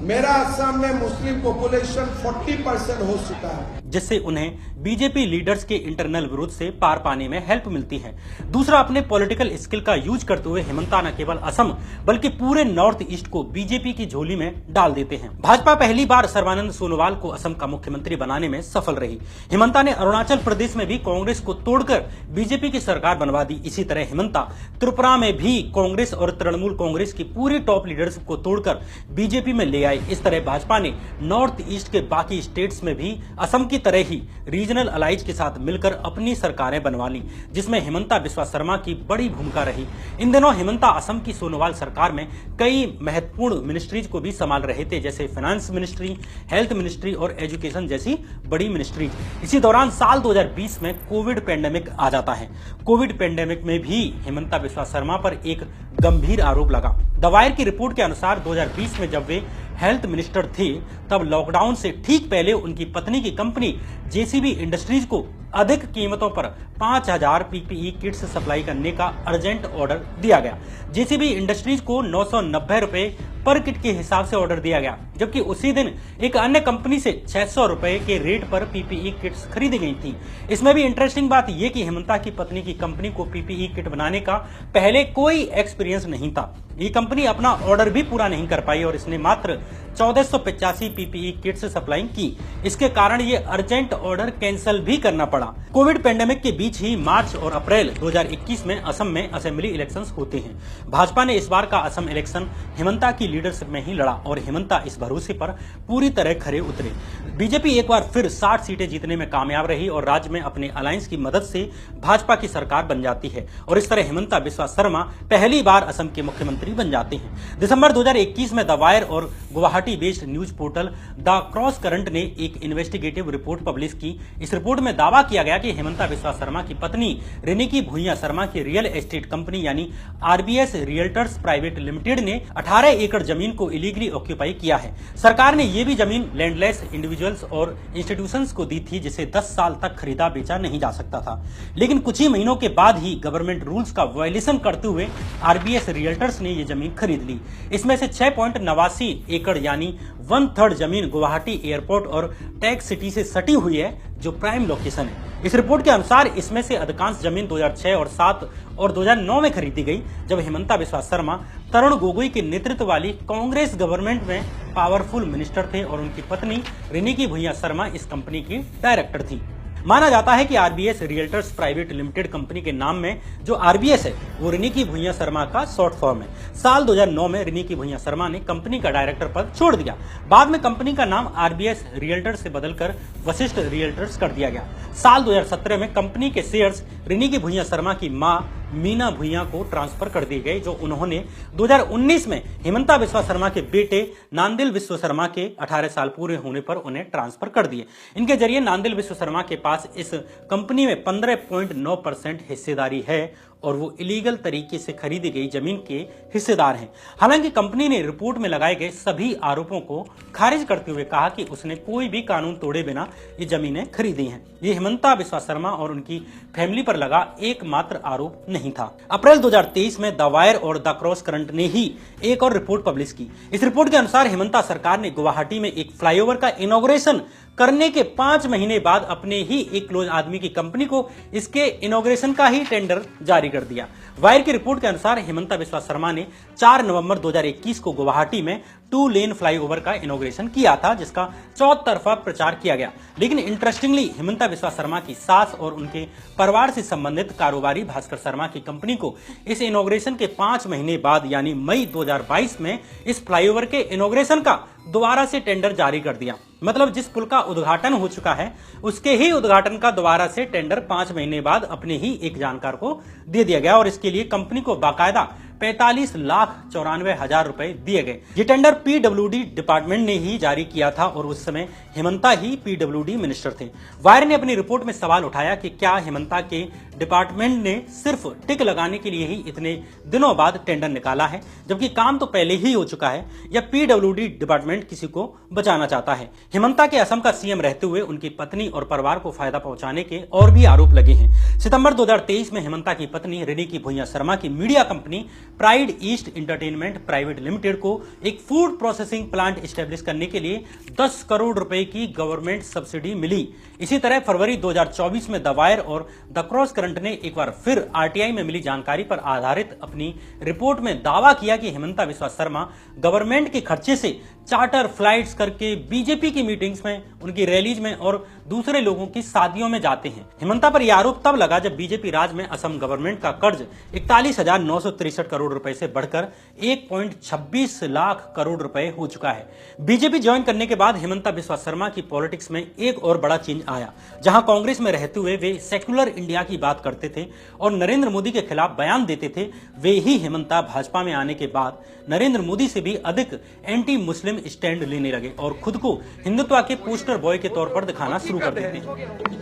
मेरा असम में मुस्लिम पॉपुलेशन 40% हो चुका है, जिससे उन्हें बीजेपी लीडर्स के इंटरनल विरोध से पार पाने में हेल्प मिलती है। दूसरा, अपने पॉलिटिकल स्किल का यूज करते हुए हेमंता न केवल असम बल्कि पूरे नॉर्थ ईस्ट को बीजेपी की झोली में डाल देते हैं। भाजपा पहली बार सर्बानंद सोनोवाल को असम का मुख्यमंत्री बनाने में सफल रही। हेमंता ने अरुणाचल प्रदेश में भी कांग्रेस को तोड़कर बीजेपी की सरकार बनवा दी। इसी तरह हेमंता त्रिपुरा में भी कांग्रेस और तृणमूल कांग्रेस की पूरी टॉप लीडरशिप को तोड़कर बीजेपी में ले आई। इस तरह भाजपा ने नॉर्थ ईस्ट के बाकी स्टेट्स में भी असम की तरह ही रीजनल अलाइज के साथ मिलकर अपनी सरकारें बनवा ली, जिसमें हेमंता बिस्वा शर्मा की बड़ी भूमिका रही। इन दिनों हेमंता असम की सोनोवाल सरकार में कई महत्वपूर्ण मिनिस्ट्रीज को भी संभाल रहे थे, जैसे फाइनेंस मिनिस्ट्री, हेल्थ मिनिस्ट्री और एजुकेशन जैसी बड़ी मिनिस्ट्रीज। इसी दौरान साल 2020 में कोविड पेंडेमिक आ जाता है। कोविड पेंडेमिक में भी हेमंता बिस्वा शर्मा पर एक गंभीर आरोप लगा। द वायर की रिपोर्ट के अनुसार 2020 में जब वे हेल्थ मिनिस्टर थे, तब लॉकडाउन से ठीक पहले उनकी पत्नी की कंपनी जेसीबी इंडस्ट्रीज को अधिक कीमतों पर 5000 पीपीई किट्स सप्लाई करने का अर्जेंट ऑर्डर दिया गया। जेसीबी इंडस्ट्रीज को 990 रुपए पर किट के हिसाब से ऑर्डर दिया गया, जबकि उसी दिन एक अन्य कंपनी से 600 रुपए के रेट पर पीपीई किट्स खरीदी गई थी। इसमें भी इंटरेस्टिंग बात यह कि हेमंता की पत्नी की कंपनी को पीपीई किट बनाने का पहले कोई एक्सपीरियंस नहीं था। ये कंपनी अपना ऑर्डर भी पूरा नहीं कर पाई और इसने मात्र 1485 पीपीई किट्स सप्लाई की। इसके कारण ये अर्जेंट ऑर्डर कैंसिल भी करना पड़ा। कोविड पेंडेमिक के बीच ही मार्च और अप्रैल 2021 में असम में असेंबली इलेक्शंस होते हैं। भाजपा ने इस बार का असम इलेक्शन हेमंता की लीडरशिप में ही लड़ा और हेमंता इस भरोसे पर पूरी तरह खरे उतरे। बीजेपी एक बार फिर 60 सीटें जीतने में कामयाब रही और राज्य में अपने अलायंस की मदद से भाजपा की सरकार बन जाती है और इस तरह हेमंता बिस्वा शर्मा पहली बार असम के मुख्यमंत्री बन जाते हैं। दिसंबर 2021 में द वायर और Guwahati based news portal the cross current ने एक इन्वेस्टिगेटिव रिपोर्ट पब्लिश की। इस रिपोर्ट में दावा किया गया कि हेमंता बिस्वा शर्मा की पत्नी रिनिकी भुइयां शर्मा की रियल एस्टेट कंपनी यानी आरबीएस रियल्टर्स प्राइवेट लिमिटेड ने 18 एकड़ जमीन को इलीगली ऑक्यूपाई किया है। सरकार ने यह भी जमीन लैंडलेस इंडिविजुअल्स और इंस्टीट्यूशंस को दी थी, जिसे 10 साल तक खरीदा बेचा नहीं जा सकता था। लेकिन कुछ ही महीनों के बाद ही गवर्नमेंट रूल्स का वायलेशन करते हुए आरबीएस रियल्टर्स ने यह जमीन खरीद ली। इसमें से 6.89 एकड़ यानी 1/3 जमीन गुवाहाटी एयरपोर्ट और टैग सिटी से सटी हुई है, जो प्राइम लोकेशन है। इस रिपोर्ट के अनुसार इसमें से अधिकांश जमीन 2006 और 7 और 2009 में खरीदी गई, जब हेमंता बिस्वा शर्मा तरुण गोगोई के नेतृत्व वाली कांग्रेस गवर्नमेंट में पावरफुल मिनिस्टर थे और उनकी पत्नी रिनिकी भुइयां शर्मा इस कंपनी की डायरेक्टर थी। माना जाता है कि RBS realtors private limited company के नाम में जो आरबीएस है वो रिनिकी भुइयां शर्मा का शॉर्ट फॉर्म है। साल 2009 में रिनिकी भुइयां शर्मा ने कंपनी का डायरेक्टर पद छोड़ दिया। बाद में कंपनी का नाम आरबीएस रियल्टर्स से बदलकर वशिष्ठ रियल्टर्स कर दिया गया। साल 2017 में कंपनी के शेयर्स रिनिकी भुइयां शर्मा की मां मीना भुइयां को ट्रांसफर कर दिए गए, जो उन्होंने 2019 में हेमंता बिस्वा शर्मा के बेटे नांदिल बिस्वा शर्मा के 18 साल पूरे होने पर उन्हें ट्रांसफर कर दिए। इनके जरिए नांदिल बिस्वा शर्मा के पास इस कंपनी में 15.9% हिस्सेदारी है और वो इलीगल तरीके से खरीदी गई जमीन के हिस्सेदार हैं। हालांकि कंपनी ने रिपोर्ट में लगाए गए सभी आरोपों को खारिज करते हुए कहा कि उसने कोई भी कानून तोड़े बिना ये जमीनें खरीदी हैं। ये हेमंता बिस्वा शर्मा और उनकी फैमिली पर लगा एकमात्र आरोप नहीं था। अप्रैल 2023 में द वायर और द क्रॉस करंट ने ही एक और रिपोर्ट पब्लिश की। इस रिपोर्ट के अनुसार हेमंता सरकार ने गुवाहाटी में एक फ्लाईओवर का इनॉग्रेशन करने के 5 महीने बाद अपने ही एक क्लोज आदमी की कंपनी को इसके इनॉग्रेशन का ही टेंडर जारी कर दिया। वायर की रिपोर्ट के अनुसार हेमंता बिस्वा शर्मा ने 4 नवंबर 2021 को गुवाहाटी में 2 लेन फ्लाईओवर का इनॉग्रेशन किया था, जिसका चौतरफा प्रचार किया गया। लेकिन इंटरेस्टिंगली हेमंता बिस्वा शर्मा की सास और उनके परिवार से संबंधित कारोबारी भास्कर शर्मा की कंपनी को इस इनॉग्रेशन के 5 महीने बाद यानी मई 2022 में इस फ्लाईओवर के इनॉग्रेशन का दोबारा से टेंडर जारी कर दिया। मतलब जिस पुल का उद्घाटन हो चुका है उसके ही उद्घाटन का दोबारा से टेंडर 5 महीने बाद अपने ही एक जानकार को दे दिया गया और इसके लिए कंपनी को बाकायदा 45,94,000 रुपए दिए गए। ये टेंडर पीडब्ल्यूडी डिपार्टमेंट ने ही जारी किया था और उस समय हेमंता ही पीडब्ल्यूडी मिनिस्टर थे। वायर ने अपनी रिपोर्ट में सवाल उठाया कि क्या हेमंता के डिपार्टमेंट ने सिर्फ टिक लगाने के लिए ही इतने दिनों बाद टेंडर निकाला है, जबकि काम तो पहले ही हो चुका है, या पीडब्ल्यूडी डिपार्टमेंट किसी को बचाना चाहता है। हेमंता के असम का सीएम रहते हुए उनकी पत्नी और परिवार को फायदा पहुंचाने के और भी आरोप लगे हैं। सितंबर 2023 में हेमंता की पत्नी रिनिकी भुइयां शर्मा की media company pride east entertainment private limited को एक फूड प्रोसेसिंग प्लांट स्टैब्लिश करने के लिए 10 करोड़ रुपए की गवर्नमेंट सब्सिडी मिली। इसी तरह फरवरी 2024 में द वायर और द क्रॉस करंट ने एक बार फिर आरटीआई में मिली जानकारी पर आधारित अपनी रिपोर्ट में दावा किया कि हेमंता बिस्वा शर्मा गवर्नमेंट के खर्चे से चार्टर फ्लाइट्स करके बीजेपी की मीटिंग्स में, उनकी रैलीज में और दूसरे लोगों की शादियों में जाते हैं। हेमंता पर यह आरोप तब लगा जब बीजेपी राज में असम गवर्नमेंट का कर्ज 41,963 करोड़ रुपए से बढ़कर 1.26 लाख करोड़ रुपए हो चुका है। बीजेपी ज्वाइन करने के बाद हेमंता बिस्वा शर्मा की पॉलिटिक्स में एक और बड़ा चेंज आया। जहां कांग्रेस में रहते हुए वे सेक्युलर इंडिया की बात करते थे और नरेंद्र मोदी के खिलाफ बयान देते थे, वे ही हेमंता भाजपा में आने के बाद नरेंद्र मोदी से भी अधिक एंटी मुस्लिम स्टैंड लेने लगे और खुद को हिंदुत्व के पोस्टर बॉय के तौर पर दिखाना शुरू कर देते।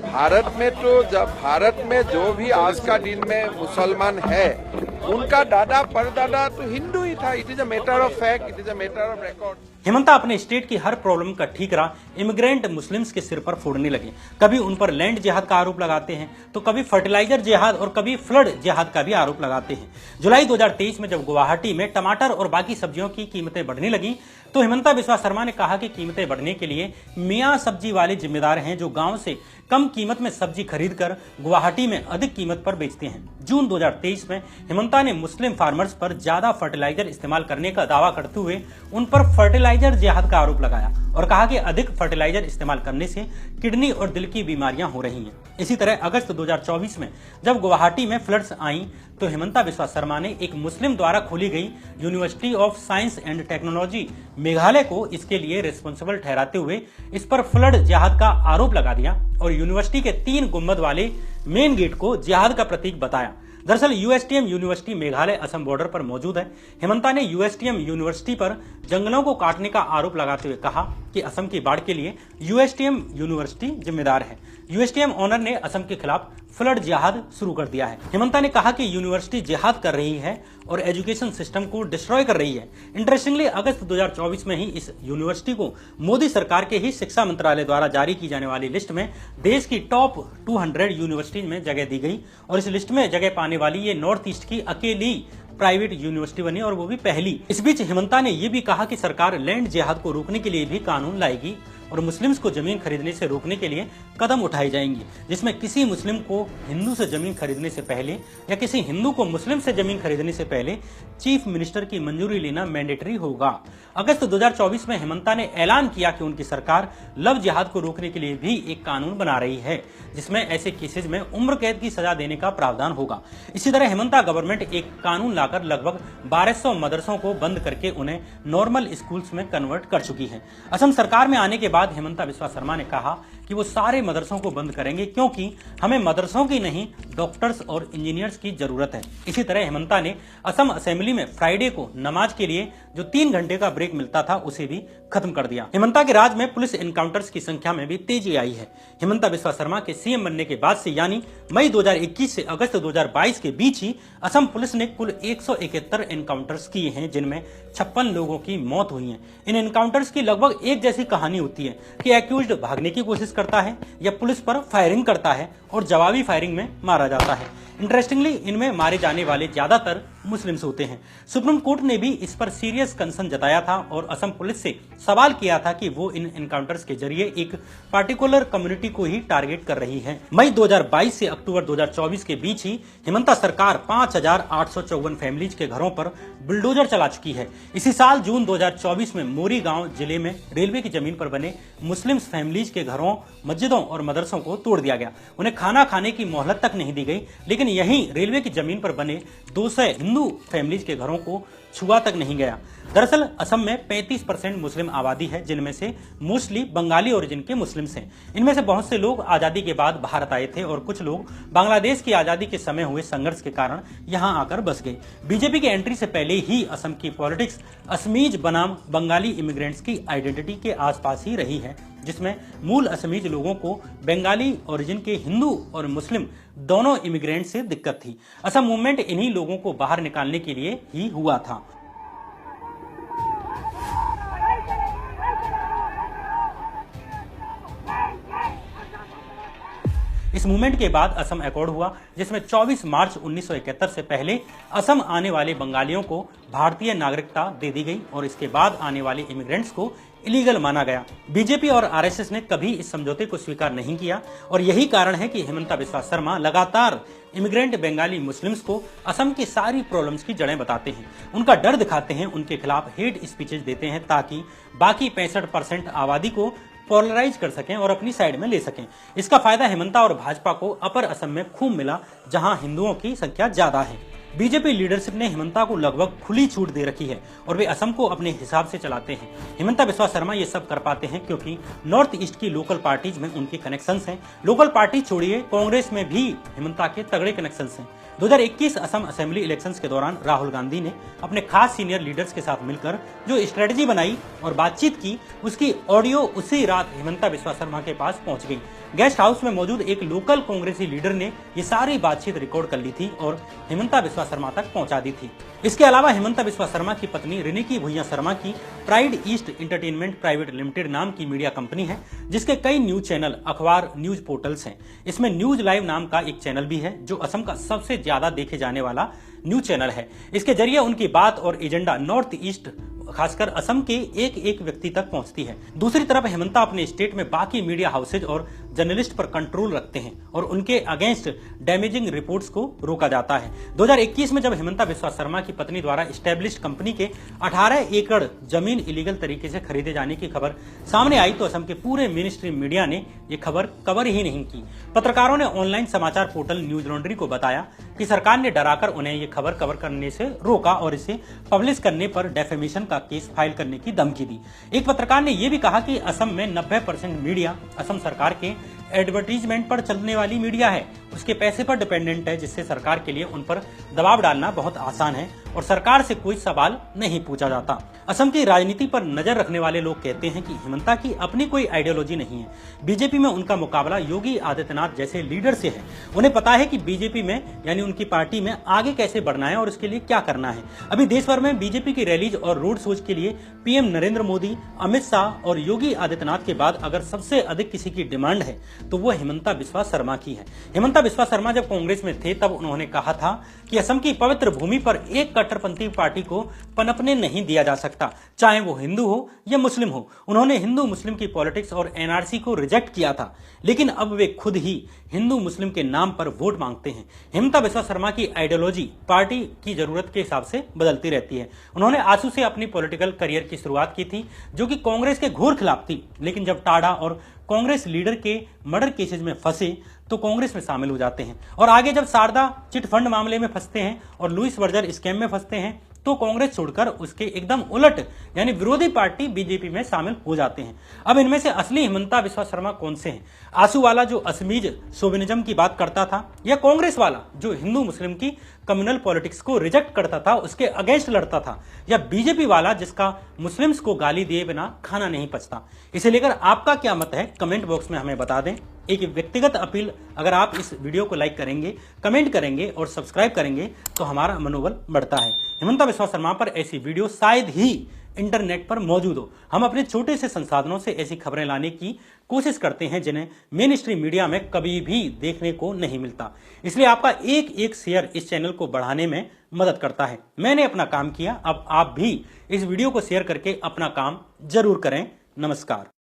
भारत में तो जब भारत में जो भी आज का दिन में मुसलमान है उनका दादा परदादा तो हिंदू ही था। It is a matter of fact, it is a matter of record. Hemanta अपने स्टेट की हर प्रॉब्लम का ठीकरा इमिग्रेंट मुस्लिम्स के सिर पर फोड़ने लगे। कभी उन पर लैंड जिहाद का आरोप लगाते हैं तो कभी फर्टिलाइजर जिहाद और कभी फ्लड जिहाद का भी आरोप लगाते हैं। जुलाई 2023 में जब गुवाहाटी में टमाटर और बाकी सब्जियों की कीमतें बढ़ने लगी तो हेमंता बिस्वा शर्मा ने कहा कि कीमतें बढ़ने के लिए मियां सब्जी वाले जिम्मेदार हैं, जो गांव से कम कीमत में सब्जी खरीदकर गुवाहाटी में अधिक कीमत पर बेचते हैं। जून 2023 में हेमंता ने मुस्लिम फार्मर्स पर ज्यादा फर्टिलाइजर इस्तेमाल करने का दावा करते हुए उन पर फर्टिलाइजर जिहाद का आरोप लगाया और कहा कि अधिक फर्टिलाइजर इस्तेमाल करने से किडनी और दिल की बीमारियां हो रही हैं। इसी तरह अगस्त 2024 में जब गुवाहाटी में फ्लड्स आईं तो हेमंता बिस्वा शर्मा ने एक मुस्लिम द्वारा खोली गई university of science and technology Meghalaya को इसके लिए रिस्पॉन्सिबल ठहराते हुए इस पर फ्लड जिहाद का आरोप लगा दिया और यूनिवर्सिटी के 3 गुंबद वाले मेन गेट को जिहाद का प्रतीक बताया। दरअसल यूएसटीएम यूनिवर्सिटी मेघालय असम बॉर्डर पर मौजूद है। हेमंता ने यूएसटीएम यूनिवर्सिटी पर जंगलों को काटने का आरोप लगाते हुए कहा कि असम की बाढ़ के लिए यूएसटीएम यूनिवर्सिटी जिम्मेदार है। यूएसटीएम ऑनर ने असम के खिलाफ फ्लड जिहाद शुरू कर दिया है। हेमंता ने कहा कि यूनिवर्सिटी जिहाद कर रही है और एजुकेशन सिस्टम को डिस्ट्रॉय कर रही है। इंटरेस्टिंगली अगस्त 2024 में ही इस यूनिवर्सिटी को मोदी सरकार के ही शिक्षा मंत्रालय द्वारा जारी की जाने वाली लिस्ट में देश की टॉप 200 यूनिवर्सिटीज में जगह दी गई और इस लिस्ट में जगह पाने वाली ये नॉर्थ ईस्ट की अकेली प्राइवेट यूनिवर्सिटी बनी और वो भी पहली। इस बीच हेमंता ने यह भी कहा कि सरकार लैंड जिहाद को रोकने के लिए भी कानून लाएगी। और मुस्लिम्स को जमीन खरीदने से रोकने के लिए कदम उठाई जाएंगी, जिसमें किसी मुस्लिम को हिंदू से जमीन खरीदने से पहले या किसी हिंदू को मुस्लिम से जमीन खरीदने से पहले चीफ मिनिस्टर की मंजूरी लेना मैंडेटरी होगा। अगस्त 2024 में हेमंता ने ऐलान किया कि उनकी सरकार लव जिहाद को रोकने के लिए भी एक कानून बना रही है, जिसमें ऐसे केसेज में उम्र कैद की सजा देने का प्रावधान होगा। इसी तरह हेमंता गवर्नमेंट एक कानून लाकर लगभग 1200 मदरसों को बंद करके उन्हें नॉर्मल स्कूल्स में कन्वर्ट कर चुकी है। असम सरकार में आने के बाद हेमंता बिस्वा शर्मा ने कहा कि वो सारे मदरसों को बंद करेंगे, क्योंकि हमें मदरसों की नहीं डॉक्टर्स और इंजीनियर्स की जरूरत है। इसी तरह हेमंता ने असम असेंबली में फ्राइडे को नमाज के लिए जो 3 घंटे का ब्रेक मिलता था उसे भी खत्म कर दिया। हेमंता के राज में पुलिस एनकाउंटर्स की संख्या में भी तेजी आई है। हेमंता बिस्वा शर्मा के सीएम बनने के बाद से यानी मई 2021 से अगस्त 2022 के बीच ही असम पुलिस ने कुल 171 एनकाउंटर्स किए हैं, जिनमें 56 लोगों की मौत हुई है। इन एनकाउंटर्स की लगभग एक जैसी कहानी होती है कि एक्यूज्ड भागने की कोशिश करता है या पुलिस पर फायरिंग करता है और जवाबी फायरिंग में मारा जाता है। इंटरेस्टिंगली इनमें मारे जाने वाले ज्यादातर मुस्लिम्स होते हैं। सुप्रीम कोर्ट ने भी इस पर सीरियस कंसर्न जताया था और असम पुलिस से सवाल किया था कि वो इन एनकाउंटर्स के जरिए एक पार्टिकुलर कम्युनिटी को ही टारगेट कर रही है। मई 2022 से अक्टूबर 2024 के बीच ही हेमंता सरकार 5854 फैमिलीज के घरों पर बुलडोजर चला चुकी है। इसी साल जून 2024 में मोरी गांव जिले में रेलवे की जमीन पर बने मुस्लिम फैमिलीज के घरों, मस्जिदों और मदरसों को तोड़ दिया गया। उन्हें खाना खाने की मोहलत तक नहीं दी गई, लेकिन यहीं रेलवे की जमीन पर बने 200 हिंदू फैमिलीज के घरों को छुआ तक नहीं गया। दरअसल असम में 35% मुस्लिम आबादी है, जिनमें से मोस्टली बंगाली ओरिजिन के मुस्लिम्स हैं। इनमें से बहुत से लोग आजादी के बाद भारत आए थे और कुछ लोग बांग्लादेश की आजादी के समय हुए संघर्ष के कारण यहां आकर बस गए। बीजेपी की एंट्री से पहले ही असम की पॉलिटिक्स असमीज बनाम बंगाली इमिग्रेंट्स की आइडेंटिटी के आसपास ही रही है, जिसमें मूल असमीज लोगों को बंगाली ओरिजिन के हिंदू और मुस्लिम दोनों इमिग्रेंट से दिक्कत थी। असम मूवमेंट इन्हीं लोगों को बाहर निकालने के लिए ही हुआ था। इस मूवमेंट के बाद असम अकॉर्ड हुआ, जिसमें 24 मार्च 1971 से पहले असम आने वाले बंगालियों को भारतीय नागरिकता दे दी गई और इसके बाद आने वाले इमिग्रेंट्स को इलीगल माना गया। बीजेपी और आरएसएस ने कभी इस समझौते को स्वीकार नहीं किया और यही कारण है कि हेमंता बिस्वा शर्मा लगातार इमिग्रेंट बंगाली मुस्लिम्स को असम की सारी प्रॉब्लम्स की जड़ें बताते हैं, उनका डर दिखाते हैं, उनके खिलाफ हेट स्पीचेज देते हैं ताकि बाकी 65% आबादी को पोलराइज कर सकें और अपनी साइड में ले सकें। इसका फायदा हेमंता और भाजपा को अपर असम में खूब मिला, जहां हिंदुओं की संख्या ज्यादा है। बीजेपी लीडरशिप ने हेमंता को लगभग खुली छूट दे रखी है और वे असम को अपने हिसाब से चलाते हैं। हेमंता बिस्वा शर्मा ये सब कर पाते हैं क्योंकि नॉर्थ ईस्ट की लोकल पार्टीज में उनके कनेक्शंस हैं। लोकल पार्टी छोड़िए, कांग्रेस में भी हेमंता के तगड़े कनेक्शंस हैं। 2021 असम असेंबली इलेक्शंस के दौरान राहुल गांधी ने अपने खास सीनियर लीडर्स के साथ मिलकर जो स्ट्रेटजी बनाई और बातचीत की, उसकी ऑडियो उसी रात हेमंता बिस्वा शर्मा के पास पहुंच गई। गेस्ट हाउस में मौजूद एक लोकल कांग्रेसी लीडर ने ये सारी बातचीत रिकॉर्ड कर ली थी और हेमंता बिस्वा शर्मा तक पहुंचा दी थी। इसके अलावा हेमंता बिस्वा शर्मा की पत्नी रिनिकी भुइयां शर्मा की pride east entertainment private limited नाम की मीडिया कंपनी है, जिसके कई न्यूज चैनल, अखबार, न्यूज पोर्टल्स हैं। इसमें न्यूज लाइव नाम का एक चैनल भी है जो असम का सबसे ज्यादा देखे जाने वाला न्यूज चैनल है। इसके जरिए उनकी बात और एजेंडा नॉर्थ ईस्ट, खासकर असम के एक एक व्यक्ति तक पहुंचती है। दूसरी तरफ हेमंता अपने स्टेट में बाकी मीडिया हाउसेज और जर्नलिस्ट पर कंट्रोल रखते हैं और उनके अगेंस्ट डैमेजिंग रिपोर्ट्स को रोका जाता है। 2021 में जब हेमंता बिस्वा शर्मा की पत्नी द्वारा एस्टेब्लिश्ड कंपनी के 18 एकड़ जमीन इलीगल तरीके से खरीदे जाने की खबर सामने आई तो असम के पूरे मेन स्ट्रीम मीडिया ने ये खबर कवर ही नहीं की। पत्रकारों ने ऑनलाइन समाचार पोर्टल न्यूज लॉन्ड्री को बताया कि सरकार ने डराकर उन्हें ये खबर कवर करने से रोका और इसे पब्लिश करने पर डेफेमेशन का केस फाइल करने की धमकी दी। एक पत्रकार ने यह भी कहा कि असम में 90% मीडिया असम सरकार के एडवर्टीजमेंट पर चलने वाली मीडिया है, उसके पैसे पर डिपेंडेंट है, जिससे सरकार के लिए उन पर दबाव डालना बहुत आसान है और सरकार से कोई सवाल नहीं पूछा जाता। असम की राजनीति पर नजर रखने वाले लोग कहते हैं कि हेमंता की अपनी कोई आइडियोलॉजी नहीं है। बीजेपी में उनका मुकाबला योगी आदित्यनाथ जैसे लीडर से है। उन्हें पता है कि बीजेपी में यानी उनकी पार्टी में आगे कैसे बढ़ना है और उसके लिए क्या करना है। अभी देश भर में बीजेपी की रैलीज और रोड शोज के लिए पीएम नरेंद्र मोदी, अमित शाह और योगी आदित्यनाथ के बाद अगर सबसे अधिक किसी की डिमांड है तो वो हेमंता बिस्वा शर्मा की है। हेमंता बिस्वा शर्मा जब कांग्रेस में थे तब उन्होंने कहा था कि असम की पवित्र भूमि पर एक कट्टरपंथी पार्टी को पनपने नहीं दिया जा सकता, चाहे वो हिंदू हो या मुस्लिम हो। उन्होंने हिंदू मुस्लिम की पॉलिटिक्स और एनआरसी को रिजेक्ट किया था, लेकिन अब वे खुद ही हिंदू मुस्लिम के नाम पर वोट मांगते हैं। हेमंता बिस्वा शर्मा की आइडियोलॉजी पार्टी की जरूरत के हिसाब से बदलती रहती है। उन्होंने आसू से अपनी पॉलिटिकल करियर की शुरुआत की थी, जो कि कांग्रेस के घोर खिलाफ थी, लेकिन जब टाडा और कांग्रेस लीडर के मर्डर केसेज में फंसे तो कांग्रेस में शामिल हो जाते हैं, और आगे जब शारदा चिट फंड मामले में फंसते हैं और लुइस वर्जर स्कैम में फंसते हैं तो कांग्रेस छोड़कर उसके एकदम उलट यानी विरोधी पार्टी बीजेपी में शामिल हो जाते हैं। अब इनमें से असली हेमंता बिस्वा शर्मा कौन से हैं? आसू वाला जो असमीज सोविनिज्म की बात करता था, या कांग्रेस वाला जो हिंदू मुस्लिम की कम्युनल पॉलिटिक्स को रिजेक्ट करता था, उसके अगेंस्ट लड़ता था, या बीजेपी वाला जिसका मुस्लिम्स को गाली दिए बिना खाना नहीं पचता? इसे लेकर आपका क्या मत है कमेंट बॉक्स में हमें बता दें। एक व्यक्तिगत अपील, अगर आप इस वीडियो को लाइक करेंगे, कमेंट करेंगे और सब्सक्राइब करेंगे तो हमारा मनोबल बढ़ता है। हेमंता बिस्वा शर्मा पर ऐसी वीडियो शायद ही इंटरनेट पर मौजूद हो। हम अपने छोटे से संसाधनों से ऐसी खबरें लाने की कोशिश करते हैं जिन्हें मेन स्ट्रीम मीडिया में कभी भी देखने को नहीं मिलता। इसलिए आपका एक एक शेयर इस चैनल को बढ़ाने में मदद करता है। मैंने अपना काम किया, अब आप भी इस वीडियो को शेयर करके अपना काम जरूर करें। नमस्कार।